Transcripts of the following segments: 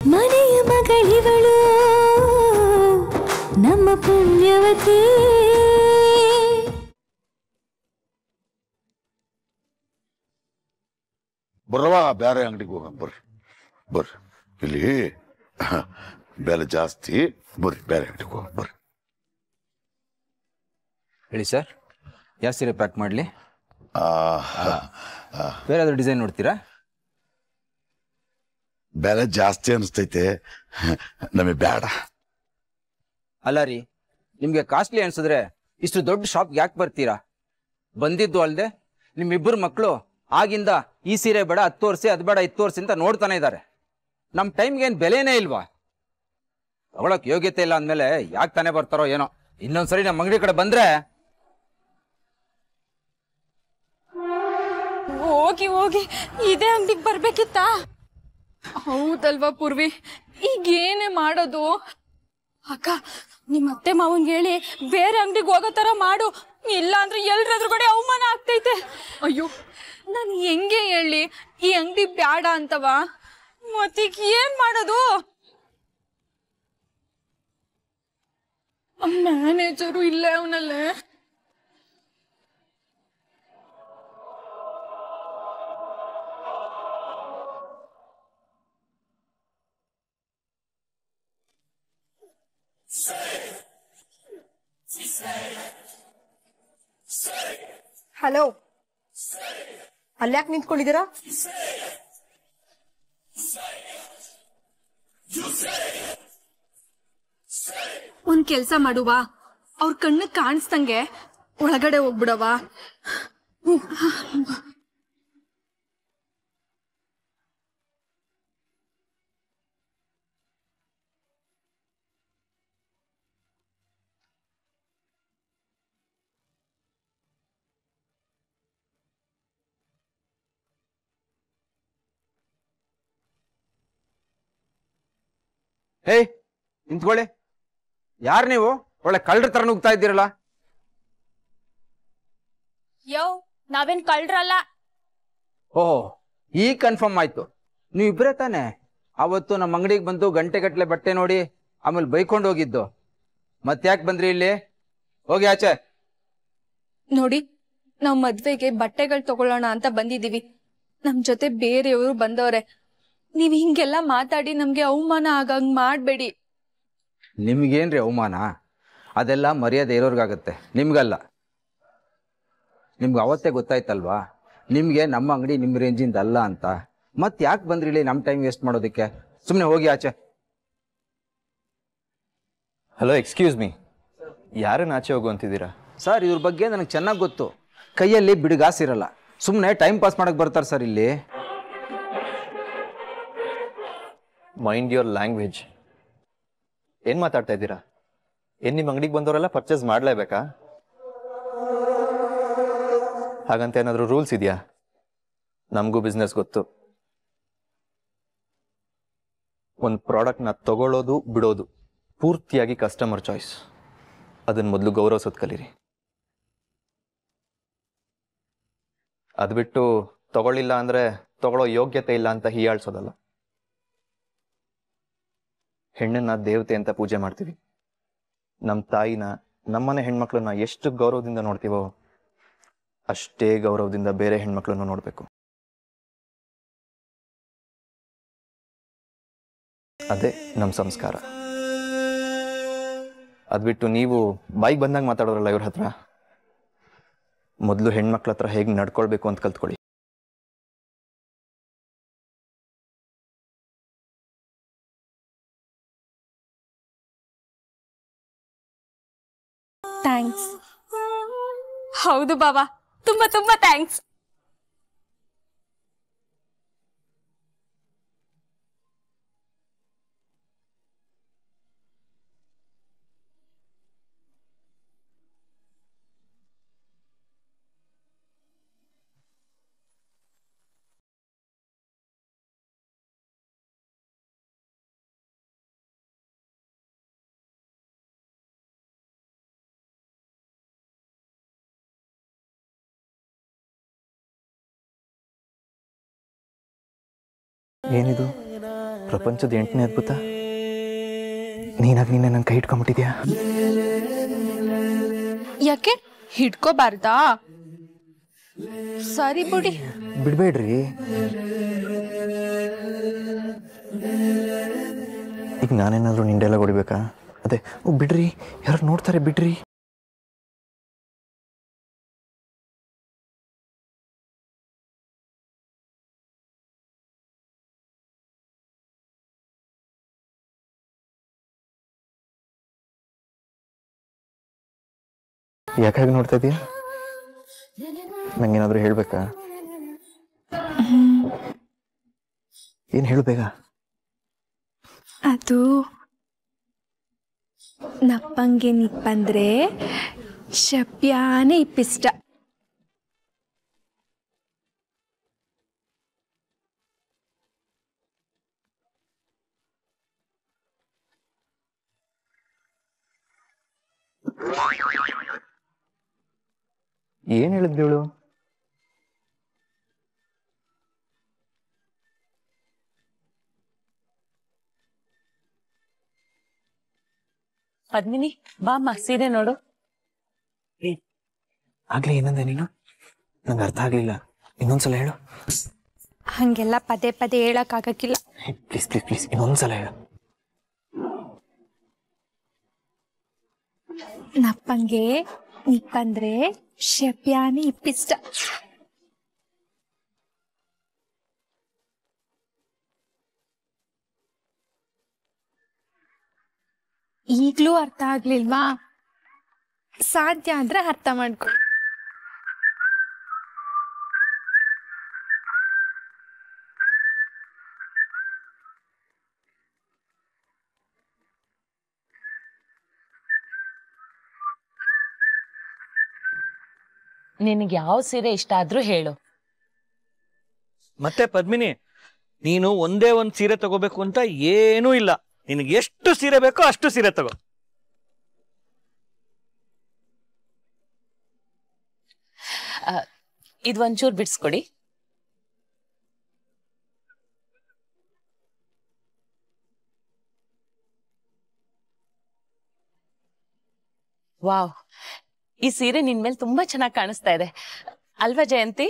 ಮನೆಯ ಮಗಳಿವಳು ನಮ್ಮ ಪುಣ್ಯವತಿ. ಬರ್ರವ ಬೇರೆ ಅಂಗಡಿಗೆ ಹೋಗ ಬರ್ರಿ ಇಲ್ಲಿ ಬೆಲೆ ಜಾಸ್ತಿ ಬರ್ರಿ ಬೇರೆ ಅಂಗಡಿಗೆ ಹೋಗ ಬರ್ರಿ. ಹೇಳಿ ಸರ್, ಯಾವ ಸೀರೆ ಪ್ಯಾಕ್ ಮಾಡಲಿ? ಬೇರೆ ಯಾವ್ದು ಡಿಸೈನ್ ನೋಡ್ತೀರಾ? ಬೆಲೆ ಜಾಸ್ತಿ ಅನಿಸ್ತೈತೆ, ನಮಗೆ ಬೇಡ. ಅಲ್ಲ ರೀ, ನಿಮಗೆ ಕಾಸ್ಟ್ಲಿ ಅನ್ಸಿದ್ರೆ ಇಷ್ಟು ದೊಡ್ಡ ಶಾಪ್ಗೆ ಯಾಕೆ ಬರ್ತೀರಾ? ಬಂದಿದ್ದು ಅಲ್ಲದೆ ನಿಮ್ಮಿಬ್ಬರು ಮಕ್ಕಳು ಆಗಿಂದ ಈ ಸೀರೆ ಬೇಡ 10 ವರ್ಷ, ಅದು ಬೇಡ 10 ವರ್ಷ ಅಂತ ನೋಡ್ತಾನೆ ಇದ್ದಾರೆ. ನಮ್ಮ ಟೈಮ್ಗೆ ಏನು ಬೆಲೆನೇ ಇಲ್ವಾ? ತಗೊಳಕ್ ಯೋಗ್ಯತೆ ಇಲ್ಲ ಅಂದಮೇಲೆ ಯಾಕೆ ತಾನೇ ಬರ್ತಾರೋ ಏನೋ. ಇನ್ನೊಂದ್ಸರಿ ನಮ್ಮ ಅಂಗಡಿ ಕಡೆ ಬಂದ್ರೆ ಹೋಗಿ ಹೋಗಿ ಇದೇ ಅಂಗಡಿಗೆ ಬರ್ಬೇಕಿತ್ತ? ಹೌದಲ್ವಾ ಪೂರ್ವಿ, ಈಗ ಏನೇ ಮಾಡೋದು? ಅಕ್ಕ, ನಿಮ್ಮ ಅತ್ತೆ ಮಾವನ್ಗೆ ಹೇಳಿ ಬೇರೆ ಅಂಗಡಿಗೆ ಹೋಗೋ ತರ ಮಾಡು, ಇಲ್ಲ ಅಂದ್ರೆ ಎಲ್ರದ್ರುಗಡೆ ಅವಮಾನ ಆಗ್ತೈತೆ. ಅಯ್ಯೋ, ನಾನು ಹೆಂಗೆ ಹೇಳಿ ಈ ಅಂಗಡಿ ಬ್ಯಾಡ ಅಂತವ? ಮತ್ತೀಗ ಏನ್ ಮಾಡೋದು? ಮ್ಯಾನೇಜರು ಇಲ್ಲೇ ಅವನಲ್ಲೇ. ಹಲೋ, ಅಲ್ಯಾಕೆ ನಿಂತ್ಕೊಂಡಿದ್ದೀರಾ? ಒಂದ್ ಕೆಲ್ಸ ಮಾಡುವ, ಅವ್ರ ಕಣ್ಣು ಕಾಣಿಸ್ದಂಗೆ ಒಳಗಡೆ ಹೋಗ್ಬಿಡವ. ಹೇ, ನಿಂತ್ಕೊಳ್ಳಿ. ಯಾರು ನೀವು? ಒಳ್ಳೆ ಕಳ್ಳರ ತರ ನುಗ್ತಾ ಇದ್ದೀರಲ್ಲ. ಯೋ, ನಾವೇನ್ ಕಳ್ರಲ್ಲ. ಓಹೋ, ಈಗ ಕನ್ಫರ್ಮ್ ಆಯ್ತು. ನೀವು ಇಬ್ಬರೇ ತಾನೆ ಅವತ್ತು ನಮ್ಮ ಅಂಗಡಿಗೆ ಬಂದು ಗಂಟೆಗಟ್ಟಲೆ ಬಟ್ಟೆ ನೋಡಿ ಆಮೇಲೆ ಬೈಕೊಂಡು ಹೋಗಿದ್ದು? ಮತ್ತ್ಯಾಕೆ ಬಂದ್ರಿ ಇಲ್ಲಿ? ಹೋಗಿ ಆಚೆ. ನೋಡಿ, ನಾವ್ ಮದ್ವೆಗೆ ಬಟ್ಟೆಗಳು ತಗೊಳ್ಳೋಣ ಅಂತ ಬಂದಿದೀವಿ. ನಮ್ ಜೊತೆ ಬೇರೆಯವರು ಬಂದವ್ರೆ. ನೀವ್ ಹಿಂಗೆಲ್ಲ ಮಾತಾಡಿ ನಮ್ಗೆ ಅವಮಾನ ಆಗಂಗ್ ಮಾಡ್ಬೇಡಿ. ನಿಮ್ಗೇನ್ರಿ ಅವಮಾನ? ಅದೆಲ್ಲ ಮರ್ಯಾದೆ ಇರೋರ್ಗಾಗತ್ತೆ, ನಿಮ್ಗಲ್ಲ. ನಿಮ್ಗೆ ಅವತ್ತೇ ಗೊತ್ತಾಯ್ತಲ್ವಾ ನಿಮ್ಗೆ ನಮ್ಮ ಅಂಗಡಿ ನಿಮ್ಮ ರೇಂಜಿಂದ ಅಲ್ಲ ಅಂತ. ಮತ್ತೆ ಯಾಕೆ ಬಂದ್ರಿ ಇಲ್ಲಿ ನಮ್ಮ ಟೈಮ್ ವೇಸ್ಟ್ ಮಾಡೋದಕ್ಕೆ? ಸುಮ್ಮನೆ ಹೋಗಿ ಆಚೆ. ಹಲೋ, ಎಕ್ಸ್ಕ್ಯೂಸ್ ಮೀ, ಯಾರನ್ನ ಆಚೆ ಹೋಗು ಅಂತಿದ್ದೀರಾ? ಸರ್, ಇದ್ರ ಬಗ್ಗೆ ನನಗೆ ಚೆನ್ನಾಗಿ ಗೊತ್ತು. ಕೈಯಲ್ಲಿ ಬಿಡುಗಾಸಿರಲ್ಲ, ಸುಮ್ಮನೆ ಟೈಮ್ ಪಾಸ್ ಮಾಡಕ್ಕೆ ಬರ್ತಾರೆ ಸರ್ ಇಲ್ಲಿ. Mind your language. ಏನು ಮಾತಾಡ್ತಾ ಇದ್ದೀರಾ? ಏನು ನಿಮ್ಮ ಅಂಗಡಿಗೆ ಬಂದವರೆಲ್ಲ ಪರ್ಚೇಸ್ ಮಾಡಲೇಬೇಕಾ? ಹಾಗಂತ ಏನಾದರೂ ರೂಲ್ಸ್ ಇದೆಯಾ? ನಮಗೂ ಬಿಸ್ನೆಸ್ ಗೊತ್ತು. ಒಂದು ಪ್ರಾಡಕ್ಟ್ನ ತಗೊಳ್ಳೋದು ಬಿಡೋದು ಪೂರ್ತಿಯಾಗಿ ಕಸ್ಟಮರ್ ಚಾಯ್ಸ್. ಅದನ್ನು ಮೊದಲು ಗೌರವಿಸೋದು ಕಲೀರಿ. ಅದು ಬಿಟ್ಟು ತಗೊಳ್ಳಿಲ್ಲ ಅಂದರೆ ತಗೊಳ್ಳೋ ಯೋಗ್ಯತೆ ಇಲ್ಲ ಅಂತ ಹೀಯಾಳ್ಸೋದಲ್ಲ. ಹೆಣ್ಣನ್ನ ದೇವತೆ ಅಂತ ಪೂಜೆ ಮಾಡ್ತೀವಿ. ನಮ್ಮ ತಾಯಿನ, ನಮ್ಮನೆ ಹೆಣ್ಮಕ್ಳನ್ನ ಎಷ್ಟು ಗೌರವದಿಂದ ನೋಡ್ತೀವೋ ಅಷ್ಟೇ ಗೌರವದಿಂದ ಬೇರೆ ಹೆಣ್ಮಕ್ಳನ್ನು ನೋಡಬೇಕು. ಅದೇ ನಮ್ಮ ಸಂಸ್ಕಾರ. ಅದು ಬಿಟ್ಟು ನೀವು ಬಾಯಿಗೆ ಬಂದಾಗ ಮಾತಾಡೋರಲ್ಲ ಇವ್ರ ಹತ್ರ. ಮೊದಲು ಹೆಣ್ಮಕ್ಳ ಹತ್ರ ಹೇಗೆ ನಡ್ಕೊಳ್ಬೇಕು ಅಂತ ಕಲ್ತ್ಕೊಳ್ಳಿ. ಥ್ಯಾಂಕ್ಸ್. ಹೌದು ಬಾಬಾ, ತುಂಬಾ ತುಂಬಾ ಥ್ಯಾಂಕ್ಸ್. ಏನಿದು? ಪ್ರಪಂಚದ 8ನೇ ಅದ್ಭುತ ನೀನಾಗಿ ನಿನ್ನೆ ನನ್ನ ಕೈ ಇಟ್ಕೊಂಡ್ಬಿಟ್ಟಿದ್ಯಾ. ಯಾಕೆ ಹಿಡ್ಕೋಬಾರ್ದಾ? ಸರಿ ಬಿಡಿ. ಬಿಡ್ಬೇಡ್ರಿ. ಈಗ ನಾನೇನಾದ್ರೂ ನಿಂಡೆಲ್ಲ ಹೊಡಿಬೇಕಾ? ಅದೇ ಬಿಡ್ರಿ, ಯಾರು ನೋಡ್ತಾರೆ, ಬಿಡ್ರಿ. ಯಾಕಾಗಿ ನೋಡ್ತಾ ಇದೀಯ? ನಂಗೇನಾದ್ರೂ ಹೇಳ್ಬೇಕಾ? ಏನ್ ಹೇಳ್ಬೇಕಾ? ಅದು ನಪ್ಪಂಗೆ ನಿಪ್ಪಂದ್ರೆ ಶಪ್ಯಾನೆ ಇಪ್ಪಿಷ್ಟ. ಏನ್ ಹೇಳಿದ್ಳು? ಪದ್ಮಿನಿ ಬಾಮ್ಮ ಸೀರೆ ನೋಡು. ಆಗ್ಲೇ ಏನಂದೆ ನೀನು? ನಂಗೆ ಅರ್ಥ ಆಗ್ಲಿಲ್ಲ, ಇನ್ನೊಂದ್ಸಲ ಹೇಳು. ಹಂಗೆಲ್ಲ ಪದೇ ಪದೇ ಹೇಳಕ್ ಆಗಕ್ಕಿಲ್ಲ. ಪ್ಲೀಸ್ ಪ್ಲೀಸ್ ಪ್ಲೀಸ್ ಇನ್ನೊಂದ್ಸಲ ಹೇಳು. ನಪ್ಪಂಗೆ ನಿಪ್ಪಂದ್ರೆ ಶಪ್ಯಾನೆ ಇಪ್ಪಿಷ್ಟ. ಈಗ್ಲೂ ಅರ್ಥ ಆಗ್ಲಿಲ್ವಾ? ಸಾಧ್ಯ ಆದ್ರೆ ಅರ್ಥ ಮಾಡ್ಕೊ. ನಿನಗೆ ಯಾವ ಸೀರೆ ಇಷ್ಟ ಆದ್ರೂ ಹೇಳು. ಮತ್ತೆ ಪದ್ಮಿನಿ, ನೀನು ಒಂದೇ ಒಂದ್ ಸೀರೆ ತಗೋಬೇಕು ಅಂತ ಏನೂ ಇಲ್ಲ. ನಿನಗೆ ಎಷ್ಟು ಸೀರೆ ಬೇಕೋ ಅಷ್ಟು ಸೀರೆ ತಗೋ. ಇದು ಒಂಚೂರು ಬಿಡಿಸ್ಕೊಡಿ. ವಾವ್, ಈ ಸೀರೆ ನಿನ್ ಮೇಲೆ ತುಂಬಾ ಚೆನ್ನಾಗಿ ಕಾಣಿಸ್ತಾ ಇದೆ ಅಲ್ವಾ ಜಯಂತಿ?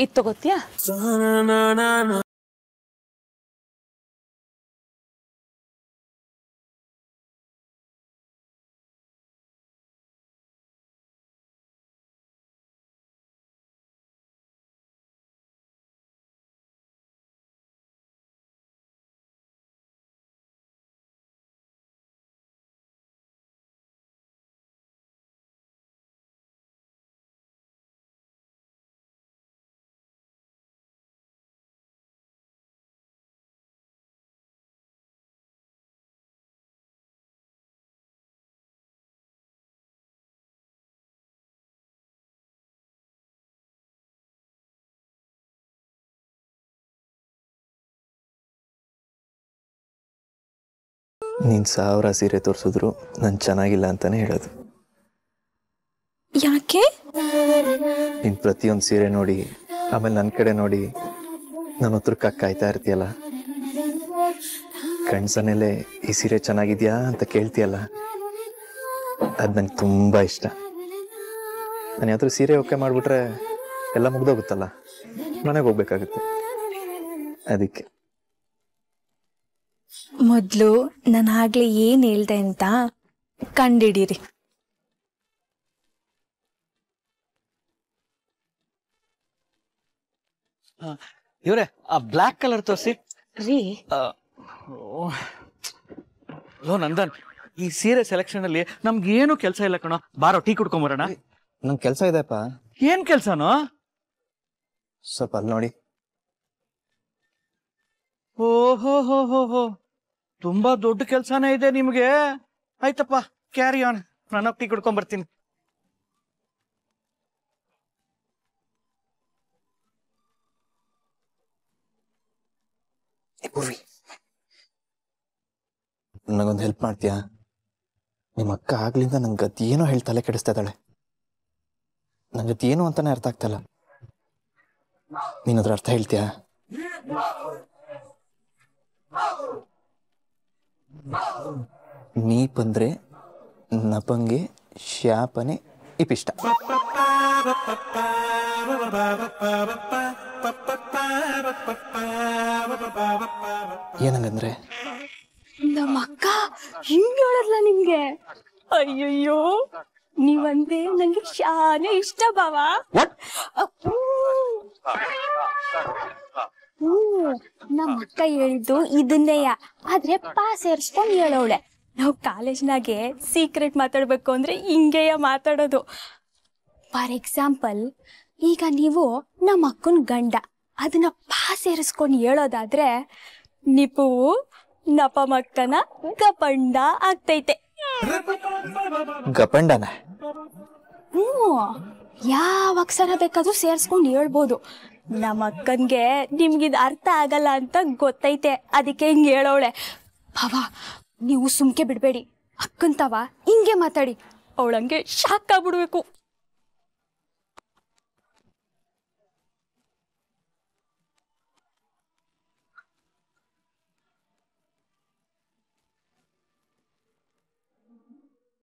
ಇದು ತಗೋತೀಯಾ? ನೀನು 1000 ಸೀರೆ ತೋರಿಸಿದ್ರು ನಾನು ಚೆನ್ನಾಗಿಲ್ಲ ಅಂತಾನೆ ಹೇಳೋದು. ಯಾಕೆ? ನೀನು ಪ್ರತಿಯೊಂದು ಸೀರೆ ನೋಡಿ ಆಮೇಲೆ ನನ್ನ ಕಡೆ ನೋಡಿ ನನ್ನ ಹತ್ರಕ್ಕೆ ಕಾಯ್ತಾ ಇರ್ತೀಯಲ್ಲ, ಕಣ್ಸನೇಲೆ ಈ ಸೀರೆ ಚೆನ್ನಾಗಿದ್ಯಾ ಅಂತ ಕೇಳ್ತೀಯಲ್ಲ, ಅದು ನನಗೆ ತುಂಬ ಇಷ್ಟ. ನಾನು ಯಾವ್ದಾದ್ರು ಸೀರೆ ಓಕೆ ಮಾಡಿಬಿಟ್ರೆ ಎಲ್ಲ ಮುಗ್ದೋಗುತ್ತಲ್ಲ, ಮನೆಗೆ ಹೋಗ್ಬೇಕಾಗುತ್ತೆ. ಅದಕ್ಕೆ ಮೊದಲು ನಾನು ಆಗ್ಲೇ ಏನು ಹೇಳ್ದೆ ಅಂತ ಕಂಡಿಡೀರಿ. ಇವ್ರೆ ಆ ಬ್ಲ್ಯಾಕ್ ಕಲರ್ ತೋರಿಸಿ ರೀ. ಲೋ ನಂದನ್, ಈ ಸೀರೆ ಸೆಲೆಕ್ಷನ್ ಅಲ್ಲಿ ನಮ್ಗೆ ಏನು ಕೆಲಸ ಇಲ್ಲ ಕಣೋ. ಬಾರೋ ಟೀ ಕುಡ್ಕೊಂಬರೋಣ. ನಂಗೆ ಕೆಲಸ ಇದೆಪ್ಪ. ಏನ್ ಕೆಲ್ಸನೋ? ಸ್ವಲ್ಪ ಅಲ್ಲಿ ನೋಡಿ. ಓಹೋ ಹೋ ಹೋ ಹೋ, ತುಂಬಾ ದೊಡ್ಡ ಕೆಲ್ಸನೇ ಇದೆ ನಿಮ್ಗೆ. ಆಯ್ತಪ್ಪ, ಕ್ಯಾರಿ ಆನ್. ನಾನು ಟೀ ಕುಡ್ಕೊಂಡ್ ಬರ್ತೀನಿ. ಪೂರ್ವಿ, ನನಗೊಂದು ಹೆಲ್ಪ್ ಮಾಡ್ತೀಯಾ? ನಿಮ್ಮ ಅಕ್ಕ ಆಗ್ಲಿಂದ ನಂಗೆ ಅದೇನೋ ಹೇಳಿ ತಲೆ ಕೆಡಿಸ್ತಾ ಇದ್ದಾಳೆ. ನಂಗೆ ಅದೇನು ಅಂತಾನೆ ಅರ್ಥ ಆಗ್ತಲ್ಲ. ನೀನದ್ರ ಅರ್ಥ ಹೇಳ್ತೀಯಾ? ನೀಪಂದ್ರೆ ನಪಂಗೆ ಶಾಪನೆ ಇಪಿಷ್ಟ. ಏನಂಗಂದ್ರೆ ನಮ್ಮ ಅಕ್ಕ ಹಿಂಗ್ ಹೇಳದ್ಲ ನಿಮ್ಗೆ? ಅಯ್ಯಯ್ಯೋ, ನೀವಂದ್ರೆ ನಂಗೆ ಶಾನೆ ಇಷ್ಟ ಬಾವ. ನಮ್ಮ ಅಕ್ಕ ಹೇಳಿದ್ದು ಇದನ್ನೇಯ, ಆದ್ರೆ ಪಾಸ್ ಸೇರಿಸ್ಕೊಂಡ್ ಹೇಳೋಳೆ. ನಾವು ಕಾಲೇಜ್ನಾಗೆ ಸೀಕ್ರೆಟ್ ಮಾತಾಡ್ಬೇಕು ಅಂದ್ರೆ ಹಿಂಗೆಯ ಮಾತಾಡೋದು. ಫಾರ್ ಎಕ್ಸಾಂಪಲ್, ಈಗ ನೀವು ನಮ್ಮ ಅಕ್ಕನ ಗಂಡ, ಅದನ್ನ ಪಾಸ್ ಸೇರಿಸ್ಕೊಂಡು ಹೇಳೋದಾದ್ರೆ ನಿಪು ನಪಮಕ್ಕನ ಗಪಂಡ ಆಗ್ತೈತೆ. ಗಪಂಡನ? ಯಾವ ಅಕ್ಷರ ಬೇಕಾದ್ರೂ ಸೇರಿಸ್ಕೊಂಡು ಹೇಳ್ಬೋದು. ನಮ್ಮ ಅಕ್ಕನ್ಗೆ ನಿಮ್ಗಿದ್ ಅರ್ಥ ಆಗಲ್ಲ ಅಂತ ಗೊತ್ತೈತೆ, ಅದಕ್ಕೆ ಹಿಂಗೆ ಹೇಳೋಳೆ. ಭಾವ, ನೀವು ಸುಮ್ಕೆ ಬಿಡ್ಬೇಡಿ. ಅಕ್ಕಂತವ ಹಿಂಗೆ ಮಾತಾಡಿ, ಅವಳಂಗೆ ಶಾಕ್ ಆಗ್ಬಿಡ್ಬೇಕು.